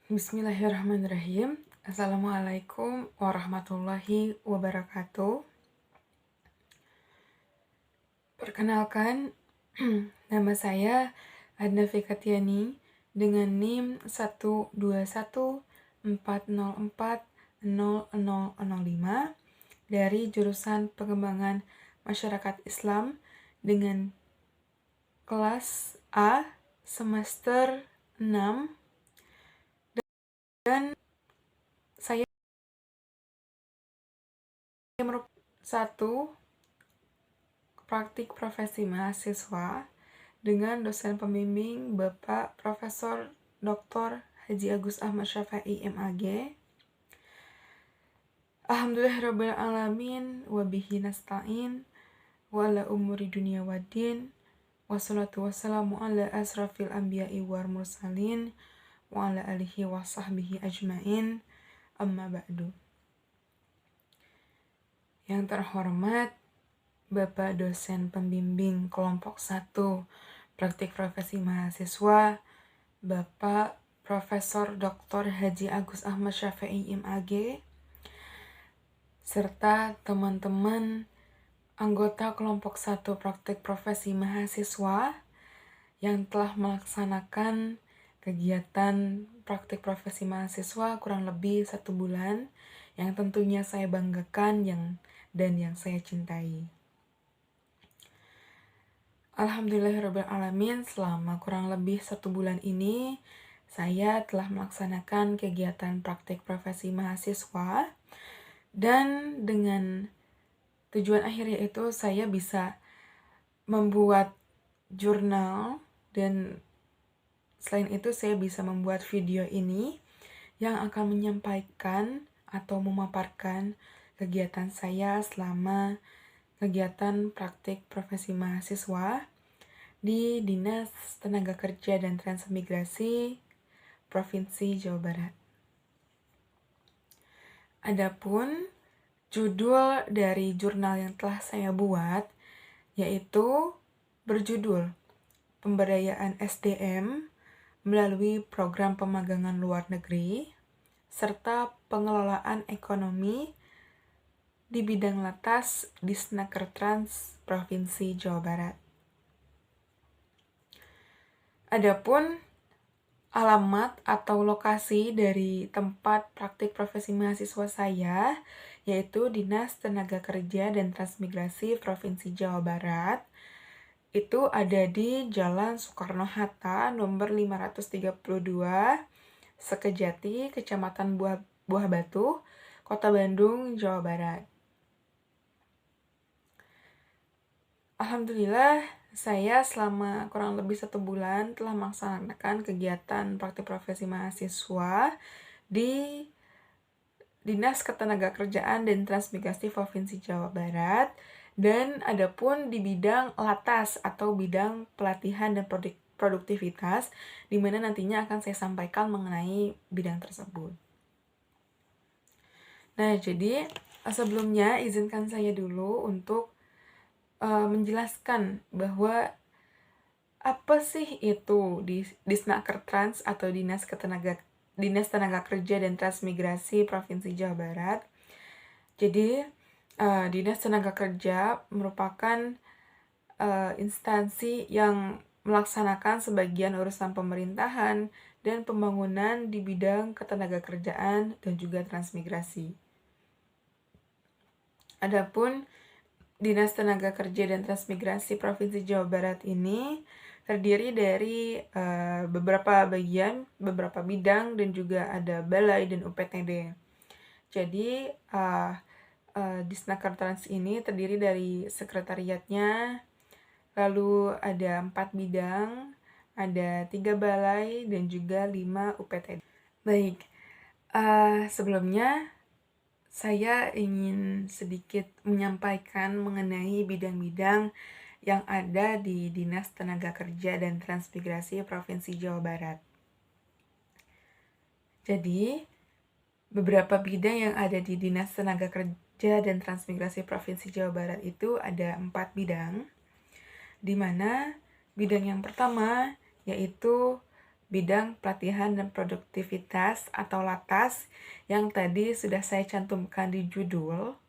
Bismillahirrahmanirrahim. Assalamualaikum warahmatullahi wabarakatuh. Perkenalkan, nama saya Adna Fikatiani dengan NIM 121404005 dari jurusan Pengembangan Masyarakat Islam dengan kelas A semester 6, dan saya merupakan satu praktik profesi mahasiswa dengan dosen pembimbing Bapak Profesor Dr. Haji Agus Ahmad Syafi'i MAG. Alhamdulillahirrabbilalamin wabihi nasta'in wa ala umuri dunia waddin wassalatu wassalamu ala asrafil anbiya'i wal mursalin wa ala alihi wa sahbihi ajmain, amma ba'du. Yang terhormat Bapak dosen pembimbing kelompok 1 praktik profesi mahasiswa, Bapak Profesor Dr. Haji Agus Ahmad Syafi'i MAG, serta teman-teman anggota kelompok 1 praktik profesi mahasiswa yang telah melaksanakan kegiatan praktik profesi mahasiswa kurang lebih 1 bulan, yang tentunya saya banggakan dan yang saya cintai. Alhamdulillahirrabbilalamin, selama kurang lebih 1 bulan ini saya telah melaksanakan kegiatan praktik profesi mahasiswa, dan dengan tujuan akhirnya itu saya bisa membuat jurnal, dan selain itu saya bisa membuat video ini yang akan menyampaikan atau memaparkan kegiatan saya selama kegiatan praktik profesi mahasiswa di Dinas Tenaga Kerja dan Transmigrasi Provinsi Jawa Barat. Adapun judul dari jurnal yang telah saya buat yaitu berjudul Pemberdayaan SDM melalui Program Pemagangan Luar Negeri serta Pengelolaan Ekonomi di bidang latas Disnakertrans Provinsi Jawa Barat. Adapun alamat atau lokasi dari tempat praktik profesi mahasiswa saya yaitu Dinas Tenaga Kerja dan Transmigrasi Provinsi Jawa Barat. Itu ada di Jalan Soekarno-Hatta nomor 532, Sekejati, Kecamatan Buah Batu, Kota Bandung, Jawa Barat. Alhamdulillah, saya selama kurang lebih 1 bulan telah melaksanakan kegiatan praktik profesi mahasiswa di Dinas Ketenagakerjaan dan Transmigrasi Provinsi Jawa Barat, dan adapun di bidang latas atau bidang pelatihan dan produktivitas, di mana nantinya akan saya sampaikan mengenai bidang tersebut. Nah, jadi sebelumnya izinkan saya dulu untuk menjelaskan bahwa apa sih itu Disnakertrans atau Dinas Tenaga Kerja dan Transmigrasi Provinsi Jawa Barat. Jadi Dinas Tenaga Kerja merupakan instansi yang melaksanakan sebagian urusan pemerintahan dan pembangunan di bidang ketenagakerjaan dan juga transmigrasi. Adapun Dinas Tenaga Kerja dan Transmigrasi Provinsi Jawa Barat ini terdiri dari beberapa bagian, beberapa bidang, dan juga ada balai dan UPTD. Jadi Disnakertrans ini terdiri dari sekretariatnya, lalu ada 4 bidang, ada 3 balai, dan juga 5 UPTD. Baik, sebelumnya saya ingin sedikit menyampaikan mengenai bidang-bidang yang ada di Dinas Tenaga Kerja dan Transmigrasi Provinsi Jawa Barat. Jadi, beberapa bidang yang ada di Dinas Tenaga Kerja dan Transmigrasi Provinsi Jawa Barat itu ada 4 bidang, di mana bidang yang pertama yaitu bidang pelatihan dan produktivitas atau LATAS yang tadi sudah saya cantumkan di judul.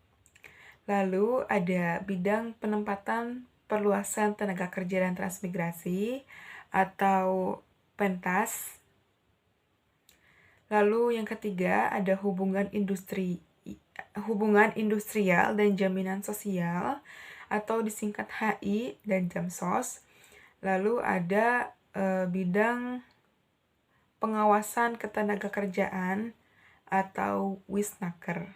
Lalu ada bidang penempatan perluasan tenaga kerja dan transmigrasi atau pentas. Lalu yang ketiga ada hubungan industrial dan jaminan sosial atau disingkat HI dan Jamsos. Lalu ada bidang pengawasan ketenagakerjaan atau Wisnaker.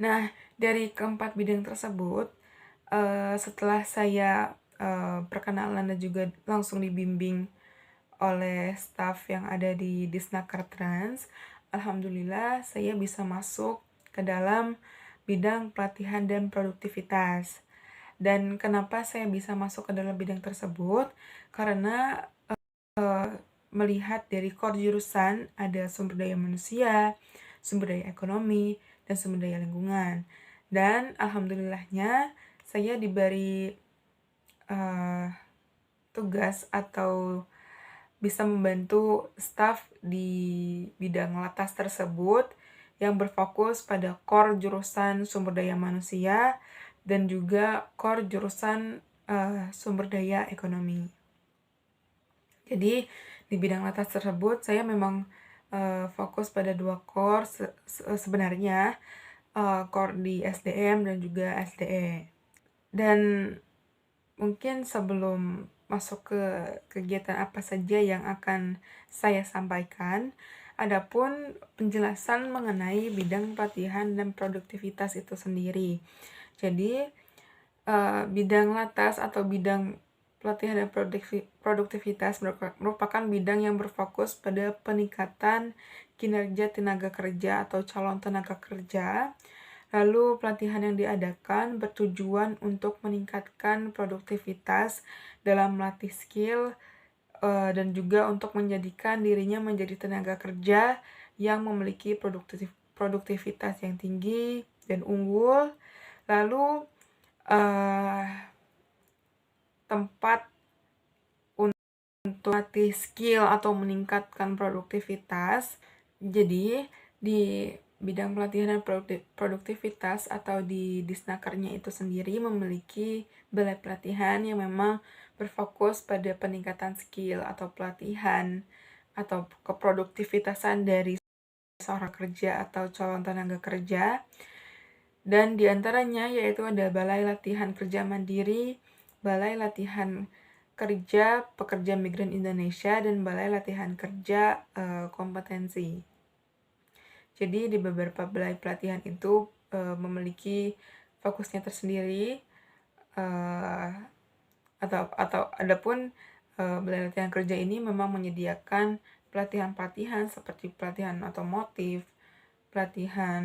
Nah, dari keempat bidang tersebut, setelah saya perkenalan dan juga langsung dibimbing oleh staf yang ada di Disnaker Trans, alhamdulillah saya bisa masuk ke dalam bidang pelatihan dan produktivitas. Dan kenapa saya bisa masuk ke dalam bidang tersebut? Karena melihat dari core jurusan ada sumber daya manusia, sumber daya ekonomi, dan sumber daya lingkungan. Dan alhamdulillahnya saya diberi tugas atau bisa membantu staf di bidang LATAS tersebut yang berfokus pada core jurusan sumber daya manusia dan juga core jurusan sumber daya ekonomi. Jadi di bidang LATAS tersebut saya memang fokus pada 2 core sebenarnya, core di SDM dan juga SDE. Dan mungkin sebelum masuk ke kegiatan apa saja yang akan saya sampaikan, adapun penjelasan mengenai bidang pelatihan dan produktivitas itu sendiri. Jadi, bidang LATAS atau bidang pelatihan dan produktivitas merupakan bidang yang berfokus pada peningkatan kinerja tenaga kerja atau calon tenaga kerja. Lalu pelatihan yang diadakan bertujuan untuk meningkatkan produktivitas dalam melatih skill dan juga untuk menjadikan dirinya menjadi tenaga kerja yang memiliki produktivitas yang tinggi dan unggul. Lalu tempat untuk melatih skill atau meningkatkan produktivitas. Jadi di bidang pelatihan dan produktivitas atau di Disnakernya itu sendiri memiliki balai pelatihan yang memang berfokus pada peningkatan skill atau pelatihan atau keproduktivitasan dari seorang kerja atau calon tenaga kerja. Dan diantaranya yaitu ada Balai Latihan Kerja Mandiri, Balai Latihan Kerja Pekerja Migran Indonesia, dan Balai Latihan Kerja Kompetensi. Jadi di beberapa balai pelatihan itu memiliki fokusnya tersendiri, atau adapun balai latihan kerja ini memang menyediakan pelatihan-pelatihan seperti pelatihan otomotif, pelatihan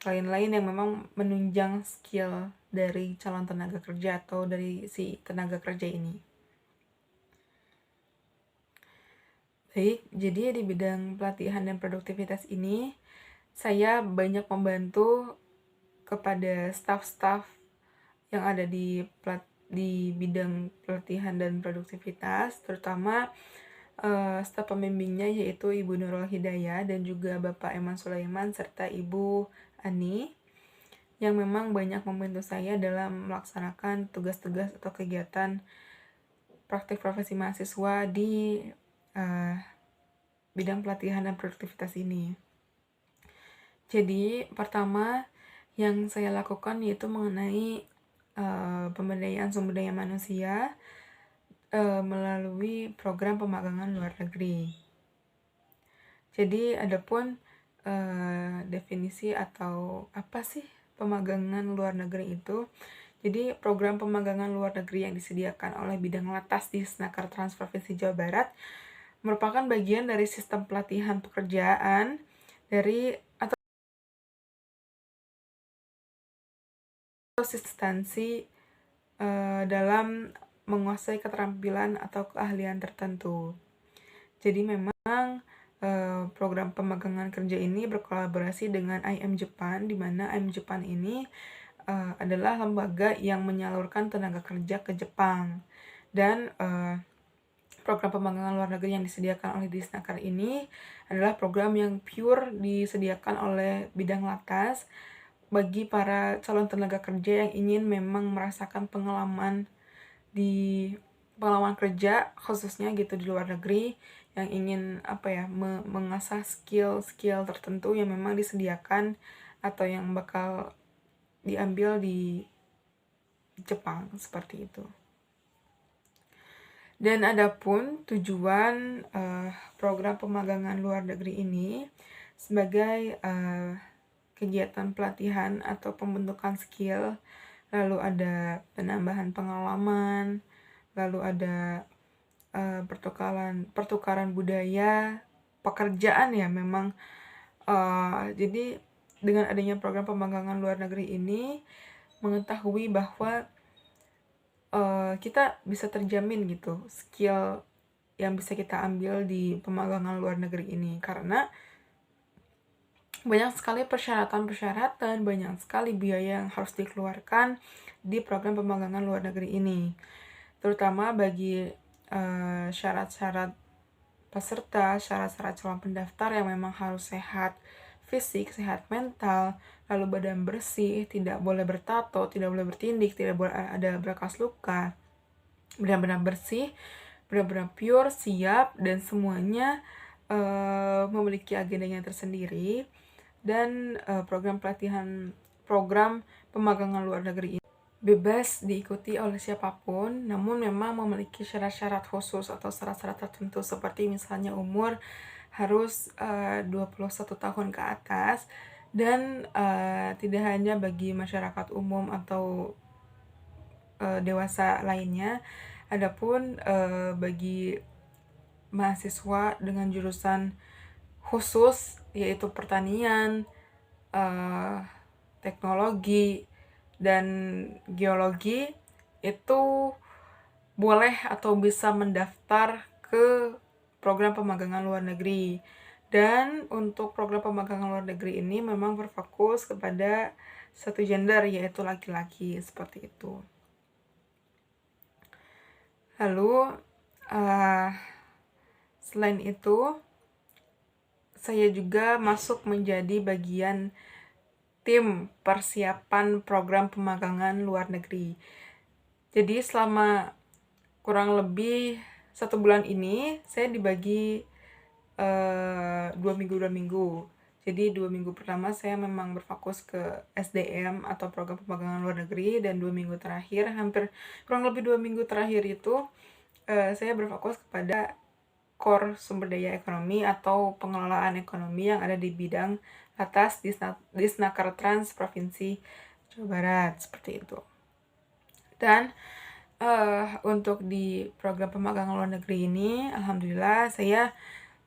lain-lain yang memang menunjang skill dari calon tenaga kerja atau dari si tenaga kerja ini. Baik, jadi di bidang pelatihan dan produktivitas ini, saya banyak membantu kepada staf-staf yang ada di bidang pelatihan dan produktivitas, terutama staf pembimbingnya yaitu Ibu Nurul Hidayah dan juga Bapak Eman Sulaiman serta Ibu Ani yang memang banyak membantu saya dalam melaksanakan tugas-tugas atau kegiatan praktik profesi mahasiswa di bidang pelatihan dan produktivitas ini. Jadi pertama yang saya lakukan yaitu mengenai pemberdayaan sumber daya manusia melalui program pemagangan luar negeri. Jadi adapun definisi atau apa sih pemagangan luar negeri itu? Jadi program pemagangan luar negeri yang disediakan oleh bidang LATAS di Snaker Trans Provinsi Jawa Barat merupakan bagian dari sistem pelatihan pekerjaan dari atau substansi dalam menguasai keterampilan atau keahlian tertentu. Jadi memang program pemagangan kerja ini berkolaborasi dengan IM Jepang, di mana IM Jepang ini adalah lembaga yang menyalurkan tenaga kerja ke Jepang. Dan program pemagangan luar negeri yang disediakan oleh Disnaker ini adalah program yang pure disediakan oleh bidang latas bagi para calon tenaga kerja yang ingin memang merasakan pengalaman kerja khususnya gitu di luar negeri, yang ingin mengasah skill-skill tertentu yang memang disediakan atau yang bakal diambil di Jepang seperti itu. Dan adapun tujuan program pemagangan luar negeri ini sebagai kegiatan pelatihan atau pembentukan skill, lalu ada penambahan pengalaman, lalu ada pertukaran budaya, pekerjaan ya memang. Jadi dengan adanya program pemagangan luar negeri ini mengetahui bahwa kita bisa terjamin gitu skill yang bisa kita ambil di pemagangan luar negeri ini, karena banyak sekali persyaratan-persyaratan, banyak sekali biaya yang harus dikeluarkan di program pemagangan luar negeri ini, terutama bagi syarat-syarat peserta, syarat-syarat calon pendaftar yang memang harus sehat fisik, sehat mental, lalu badan bersih, tidak boleh bertato, tidak boleh bertindik, tidak boleh ada bekas luka, benar-benar bersih, benar-benar pure, siap, dan semuanya memiliki agendanya tersendiri. Dan program pemagangan luar negeri ini bebas diikuti oleh siapapun, namun memang memiliki syarat-syarat khusus atau syarat-syarat tertentu, seperti misalnya umur harus 21 tahun ke atas, dan tidak hanya bagi masyarakat umum atau dewasa lainnya, adapun bagi mahasiswa dengan jurusan khusus yaitu pertanian, teknologi, dan geologi itu boleh atau bisa mendaftar ke program pemagangan luar negeri. Dan untuk program pemagangan luar negeri ini memang berfokus kepada satu gender, yaitu laki-laki, seperti itu. Lalu selain itu, saya juga masuk menjadi bagian tim persiapan program pemagangan luar negeri. Jadi selama kurang lebih 1 bulan ini saya dibagi 2 minggu. Jadi 2 minggu pertama saya memang berfokus ke SDM atau program pemagangan luar negeri, dan 2 minggu terakhir, kurang lebih 2 minggu terakhir itu saya berfokus kepada core sumber daya ekonomi atau pengelolaan ekonomi yang ada di bidang atas Disnaker Trans Provinsi Jawa Barat, seperti itu. Dan untuk di program pemagangan luar negeri ini, alhamdulillah saya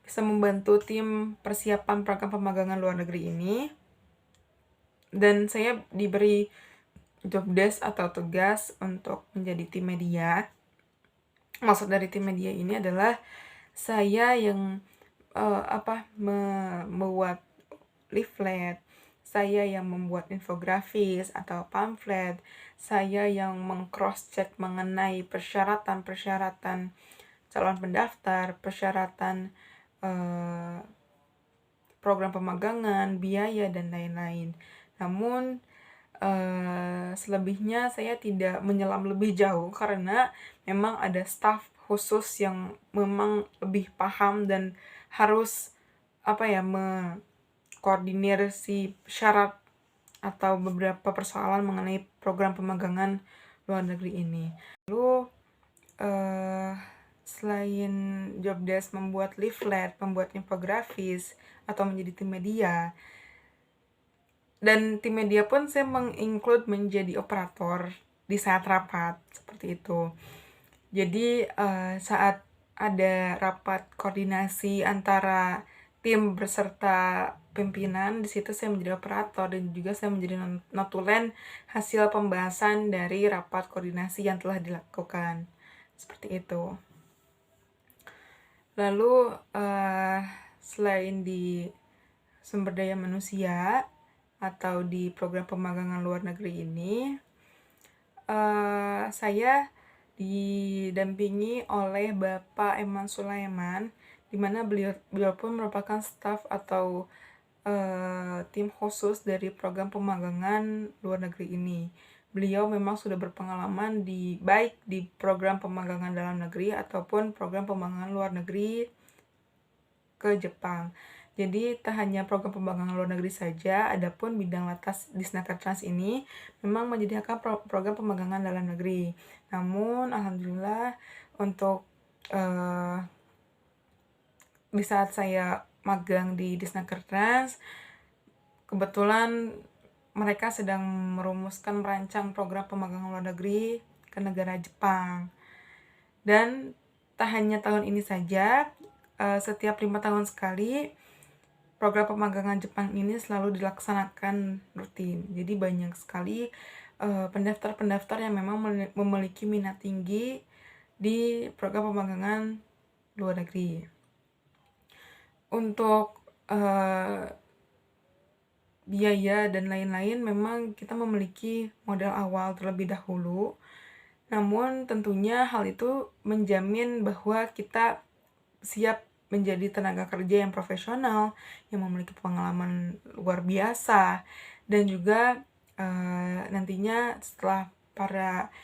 bisa membantu tim persiapan program pemagangan luar negeri ini, dan saya diberi job desk atau tugas untuk menjadi tim media. Maksud dari tim media ini adalah saya yang membuat leaflet, saya yang membuat infografis atau pamflet, saya yang meng-cross-check mengenai persyaratan-persyaratan calon pendaftar, persyaratan program pemagangan, biaya, dan lain-lain. Namun selebihnya saya tidak menyelam lebih jauh, karena memang ada staf khusus yang memang lebih paham dan harus koordinir si syarat atau beberapa persoalan mengenai program pemagangan luar negeri ini. Lalu selain job desk membuat leaflet, membuat infografis, atau menjadi tim media, dan tim media pun saya menginclude menjadi operator di saat rapat, seperti itu. Jadi saat ada rapat koordinasi antara tim beserta pimpinan, di situ saya menjadi operator, dan juga saya menjadi notulen hasil pembahasan dari rapat koordinasi yang telah dilakukan, seperti itu. Lalu selain di sumber daya manusia atau di program pemagangan luar negeri ini, saya didampingi oleh Bapak Eman Sulaiman, di mana beliau pun merupakan staf atau tim khusus dari program pemagangan luar negeri ini. Beliau memang sudah berpengalaman baik di program pemagangan dalam negeri ataupun program pemagangan luar negeri ke Jepang. Jadi tak hanya program pemagangan luar negeri saja, adapun bidang latas di Snaker Trans ini memang menyediakan program pemagangan dalam negeri. Namun alhamdulillah untuk di saat saya magang di Snaker Trans, kebetulan mereka sedang merancang program pemagangan luar negeri ke negara Jepang. Dan tak hanya tahun ini saja, setiap 5 tahun sekali program pemagangan Jepang ini selalu dilaksanakan rutin. Jadi banyak sekali pendaftar-pendaftar yang memang memiliki minat tinggi di program pemagangan luar negeri. Untuk biaya dan lain-lain memang kita memiliki modal awal terlebih dahulu. Namun tentunya hal itu menjamin bahwa kita siap menjadi tenaga kerja yang profesional, yang memiliki pengalaman luar biasa, dan juga nantinya setelah para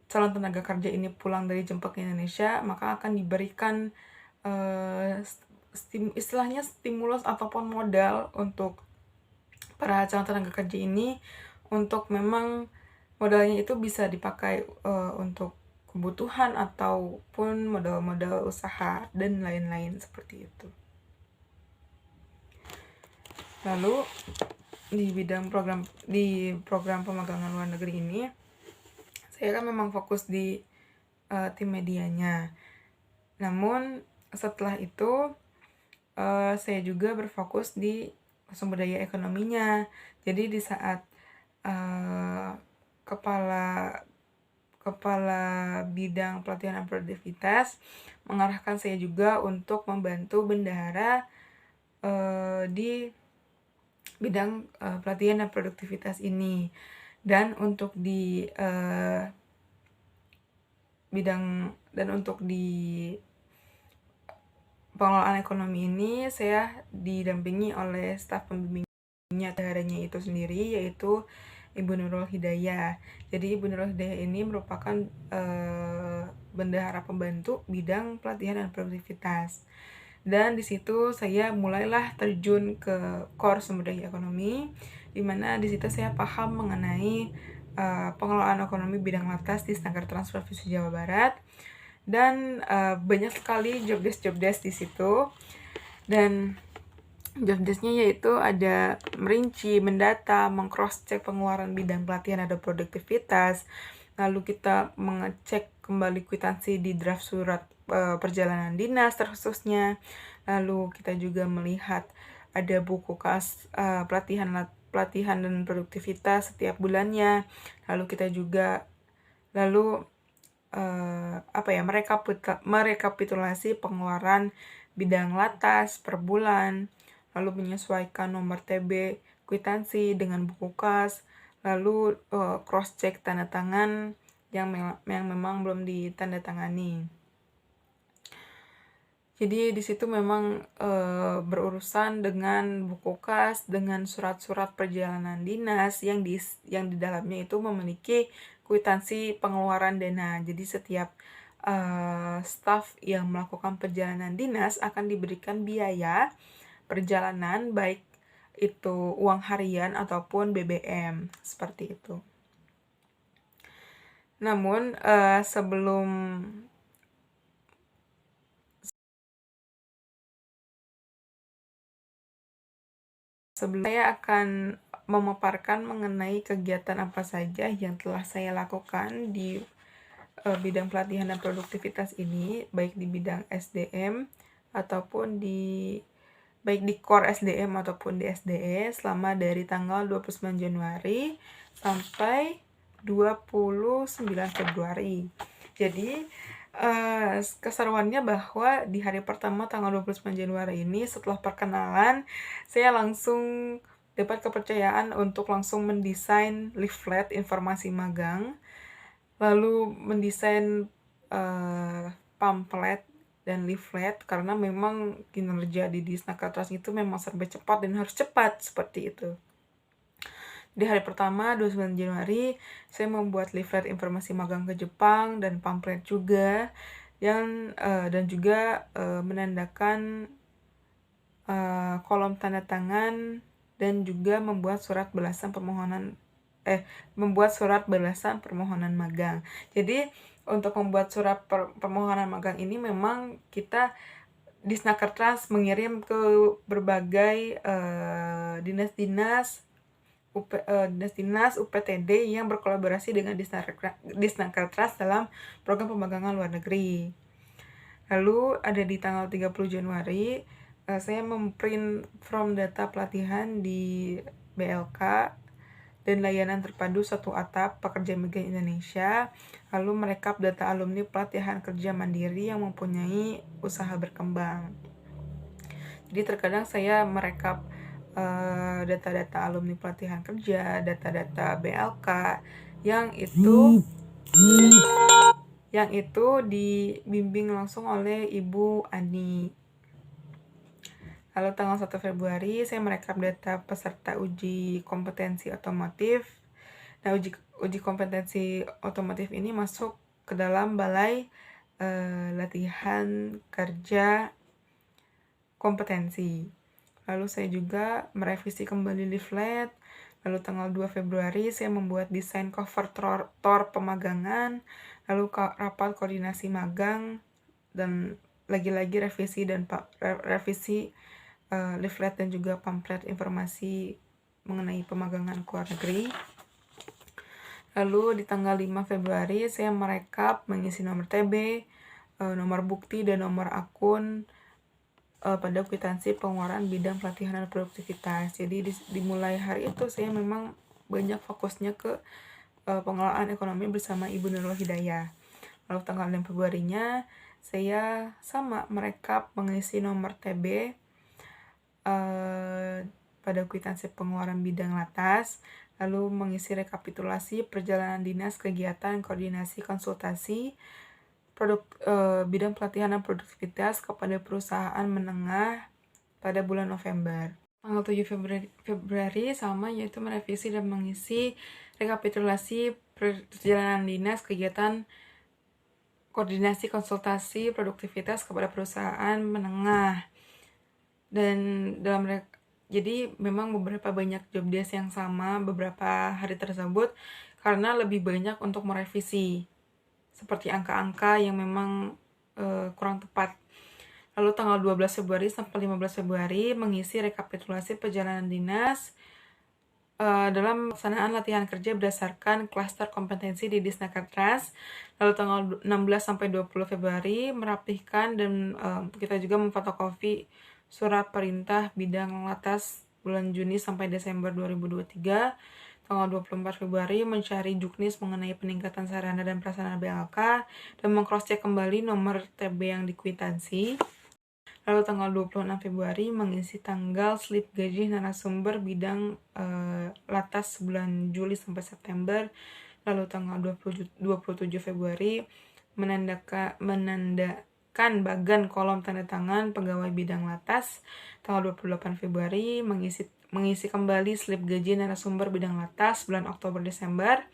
calon tenaga kerja ini pulang dari Jepang ke Indonesia, maka akan diberikan istilahnya stimulus ataupun modal untuk para calon tenaga kerja ini, untuk memang modalnya itu bisa dipakai untuk kebutuhan ataupun modal-modal usaha dan lain-lain seperti itu. Lalu di program pemagangan luar negeri ini, saya kan memang fokus di tim medianya. Namun setelah itu saya juga berfokus di sumber daya ekonominya. Jadi di saat kepala bidang pelatihan dan produktivitas mengarahkan saya juga untuk membantu bendahara di bidang pelatihan dan produktivitas ini. Dan untuk di pengelolaan ekonomi ini saya didampingi oleh staf pembimbingnya bendaharanya itu sendiri, yaitu Ibu Nurul Hidayah. Jadi Ibu Nurul Hidayah ini merupakan bendahara pembantu bidang pelatihan dan produktivitas. Dan di situ saya mulailah terjun ke core sumber daya ekonomi, di mana di situ saya paham mengenai pengelolaan ekonomi bidang latas di Snaker Trans Provinsi Jawa Barat. Dan banyak sekali job desk di situ. Dan job desk-nya yaitu ada merinci, mendata, meng-cross check pengeluaran bidang pelatihan ada produktivitas. Lalu kita mengecek kembali kwitansi di draft surat perjalanan dinas terkhususnya. Lalu kita juga melihat ada buku kas pelatihan dan produktivitas setiap bulannya. Lalu kita juga merekapitulasi pengeluaran bidang latas per bulan, lalu menyesuaikan nomor TB kwitansi dengan buku kas, lalu cross check tanda tangan yang memang belum ditandatangani. Jadi di situ memang berurusan dengan buku kas, dengan surat-surat perjalanan dinas yang di dalamnya itu memiliki kwitansi pengeluaran dana. Jadi setiap staf yang melakukan perjalanan dinas akan diberikan biaya perjalanan, baik itu uang harian ataupun BBM, seperti itu. Namun sebelum saya akan memaparkan mengenai kegiatan apa saja yang telah saya lakukan di bidang pelatihan dan produktivitas ini, baik di bidang SDM ataupun baik di core SDM ataupun di SDE selama dari tanggal 29 Januari sampai 29 Februari. Jadi keseruannya bahwa di hari pertama tanggal 29 Januari ini, setelah perkenalan, saya langsung dapat kepercayaan untuk langsung mendesain leaflet informasi magang lalu mendesain pamflet dan leaflet, karena memang kinerja di Disnaker Trust itu memang serba cepat dan harus cepat seperti itu. Di hari pertama 29 Januari, saya membuat leaflet informasi magang ke Jepang dan pamflet juga, yang dan juga menandakan kolom tanda tangan dan juga membuat surat balasan permohonan magang. Jadi untuk membuat surat permohonan magang ini memang kita Disnaker Trust mengirim ke berbagai dinas-dinas UPTD yang berkolaborasi dengan Disnaker Trust dalam program pemagangan luar negeri. Lalu ada di tanggal 30 Januari, saya memprint form data pelatihan di BLK dan layanan terpadu satu atap pekerja migran Indonesia, lalu merekap data alumni pelatihan kerja mandiri yang mempunyai usaha berkembang. Jadi terkadang saya merekap data-data alumni pelatihan kerja, data-data BLK yang itu dibimbing langsung oleh Ibu Ani. Lalu tanggal 1 Februari saya merekap data peserta uji kompetensi otomotif. Nah, uji kompetensi otomotif ini masuk ke dalam balai latihan kerja kompetensi. Lalu saya juga merevisi kembali leaflet. Lalu tanggal 2 Februari saya membuat desain cover tour pemagangan, lalu rapat koordinasi magang, dan lagi-lagi revisi leaflet dan juga pamflet informasi mengenai pemagangan ke luar negeri. Lalu di tanggal 5 Februari saya merekap mengisi nomor TB, nomor bukti, dan nomor akun pada kwitansi pengeluaran bidang pelatihan dan produktivitas. Jadi dimulai hari itu saya memang banyak fokusnya ke pengelolaan ekonomi bersama Ibu Nurul Hidayah. Lalu tanggal 6 Februarinya saya sama merekap mengisi nomor TB pada kwitansi pengeluaran bidang latas, lalu mengisi rekapitulasi perjalanan dinas, kegiatan, koordinasi, konsultasi, bidang pelatihan dan produktivitas kepada perusahaan menengah pada bulan November. Tanggal 7 Februari sama, yaitu merevisi dan mengisi rekapitulasi perjalanan dinas, kegiatan, koordinasi, konsultasi, produktivitas kepada perusahaan menengah. Dan jadi memang beberapa banyak job desk yang sama beberapa hari tersebut karena lebih banyak untuk merevisi seperti angka-angka yang memang kurang tepat. Lalu tanggal 12 Februari sampai 15 Februari mengisi rekapitulasi perjalanan dinas dalam pelaksanaan latihan kerja berdasarkan klaster kompetensi di Disnaker Trust. Lalu tanggal 16 sampai 20 Februari merapihkan dan kita juga memfotokopi surat perintah bidang latas bulan Juni sampai Desember 2023. Tanggal 24 Februari mencari juknis mengenai peningkatan sarana dan prasarana BLK dan mengcross-check kembali nomor TB yang dikwitansi. Lalu tanggal 26 Februari mengisi tanggal slip gaji narasumber bidang latas bulan Juli sampai September. Lalu tanggal 27 Februari menandakan bagan kolom tanda tangan pegawai bidang latas. Tanggal 28 Februari mengisi kembali slip gaji narasumber bidang latas bulan Oktober-Desember.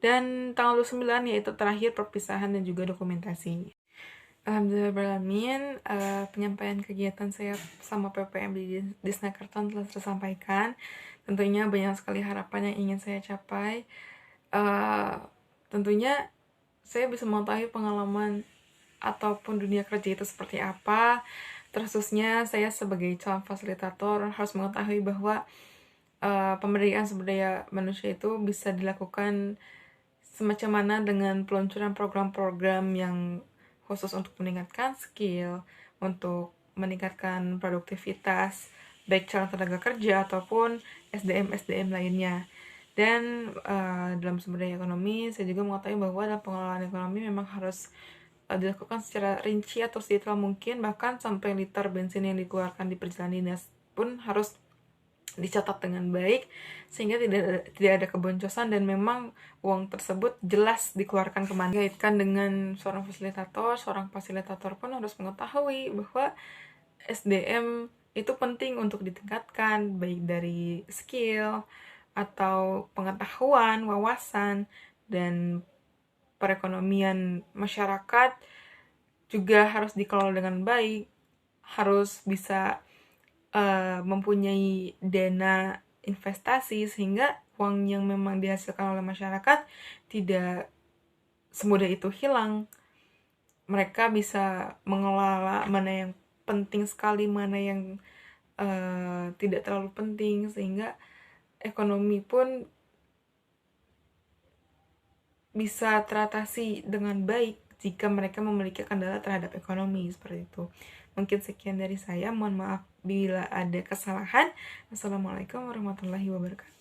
Dan tanggal 29 yaitu terakhir perpisahan dan juga dokumentasi. Alhamdulillahirrahmanirrahim, penyampaian kegiatan saya sama PPM di Disnaker Trust telah tersampaikan. Tentunya banyak sekali harapan yang ingin saya capai. Tentunya saya bisa mengetahui pengalaman ataupun dunia kerja itu seperti apa. Terkhususnya saya sebagai calon fasilitator harus mengetahui bahwa pemberdayaan sumber daya manusia itu bisa dilakukan semacam mana dengan peluncuran program-program yang khusus untuk meningkatkan skill, untuk meningkatkan produktivitas, baik calon tenaga kerja ataupun SDM lainnya. Dan dalam sumber daya ekonomi, saya juga mengetahui bahwa dalam pengelolaan ekonomi memang harus dilakukan secara rinci atau sedetail mungkin, bahkan sampai liter bensin yang dikeluarkan di perjalanan dinas pun harus dicatat dengan baik sehingga tidak ada keboncosan dan memang uang tersebut jelas dikeluarkan kemana. Kaitkan dengan seorang fasilitator pun harus mengetahui bahwa SDM itu penting untuk ditingkatkan, baik dari skill atau pengetahuan, wawasan, dan perekonomian masyarakat juga harus dikelola dengan baik, harus bisa mempunyai dana investasi sehingga uang yang memang dihasilkan oleh masyarakat tidak semudah itu hilang. Mereka bisa mengelola mana yang penting sekali, mana yang tidak terlalu penting, sehingga ekonomi pun bisa teratasi dengan baik jika mereka memiliki kendala terhadap ekonomi, seperti itu. Mungkin sekian dari saya, mohon maaf bila ada kesalahan. Assalamualaikum warahmatullahi wabarakatuh.